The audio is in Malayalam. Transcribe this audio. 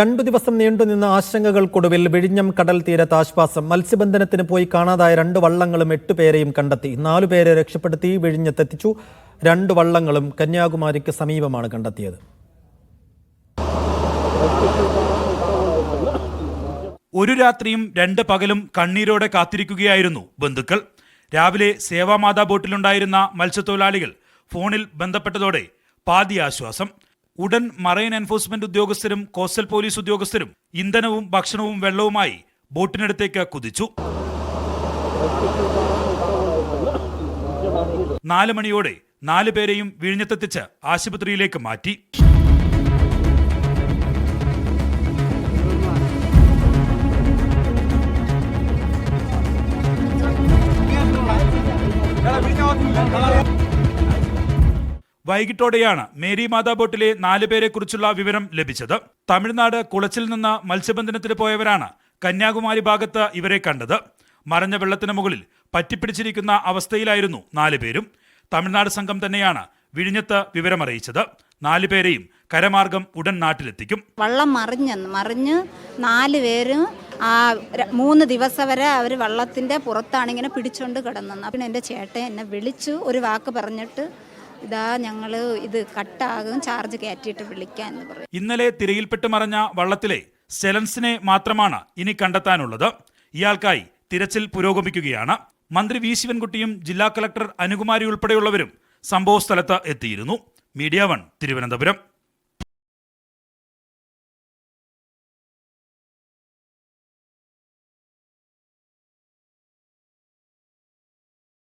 2 ദിവസം നീണ്ടുനിന്ന ആശങ്കകൾക്കൊടുവിൽ വിഴിഞ്ഞം കടൽ തീരത്ത് ആശ്വാസം. മത്സ്യബന്ധനത്തിന് പോയി കാണാതായ 2 വള്ളങ്ങളും 8 പേരെയും കണ്ടെത്തി. 4 പേരെ രക്ഷപ്പെടുത്തി വിഴിഞ്ഞത്തെത്തിച്ചു. 2 വള്ളങ്ങളും കന്യാകുമാരിക്ക് സമീപമാണ് കണ്ടെത്തിയത്. ഒരു രാത്രിയും 2 പകലും കണ്ണീരോടെ കാത്തിരിക്കുകയായിരുന്നു ബന്ധുക്കൾ. രാവിലെ സേവാമാതാ ബോട്ടിലുണ്ടായിരുന്ന മത്സ്യത്തൊഴിലാളികൾ ഫോണിൽ ബന്ധപ്പെട്ടതോടെ പാതി ആശ്വാസം. ഉടൻ മറൈൻ എൻഫോഴ്സ്മെന്റ് ഉദ്യോഗസ്ഥരും കോസ്റ്റൽ പോലീസ് ഉദ്യോഗസ്ഥരും ഇന്ധനവും ഭക്ഷണവും വെള്ളവുമായി ബോട്ടിനടുത്തേക്ക് കുതിച്ചു. 4 മണിയോടെ 4 പേരെയും വിഴിഞ്ഞത്തെത്തിച്ച് ആശുപത്രിയിലേക്ക് മാറ്റി. വൈകിട്ടോടെയാണ് മേരി മാതാ ബോട്ടിലെ 4 പേരെ കുറിച്ചുള്ള വിവരം ലഭിച്ചത്. തമിഴ്നാട് കുളച്ചിൽ നിന്ന് മത്സ്യബന്ധനത്തിന് പോയവരാണ് കന്യാകുമാരി ഭാഗത്ത് ഇവരെ കണ്ടത്. മറഞ്ഞ വെള്ളത്തിന് മുകളിൽ പറ്റിപ്പിടിച്ചിരിക്കുന്ന അവസ്ഥയിലായിരുന്നു 4 പേരും. തമിഴ്നാട് സംഘം തന്നെയാണ് വിഴിഞ്ഞത്ത് വിവരമറിയിച്ചത്. 4 പേരെയും കരമാർഗം ഉടൻ നാട്ടിലെത്തിക്കും. വള്ളം മറിഞ്ഞ് 4 പേരും 3 ദിവസം വരെ അവർ വള്ളത്തിന്റെ പുറത്താണ് ഇങ്ങനെ പിടിച്ചോണ്ട് കിടന്നത്. പിന്നെ എൻ്റെ ചേട്ടൻ എന്നെ വിളിച്ചു ഒരു വാക്ക് പറഞ്ഞിട്ട് ഇതാ ഞങ്ങൾ ഇത് കട്ടാകും, ചാർജ് കയറ്റിയിട്ട് വിളിക്കാൻ എന്ന് പറയും. ഇന്നലെ തിരയിൽപ്പെട്ട് മറഞ്ഞ വള്ളത്തിലെ സെലൻസിനെ മാത്രമാണ് ഇനി കണ്ടെത്താനുള്ളത്. ഇയാൾക്കായി തിരച്ചിൽ പുരോഗമിക്കുകയാണ്. മന്ത്രി വി ശിവൻകുട്ടിയും ജില്ലാ കളക്ടർ അനുകുമാരി ഉൾപ്പെടെയുള്ളവരും സംഭവസ്ഥലത്ത് എത്തിയിരുന്നു. മീഡിയ 1 തിരുവനന്തപുരം.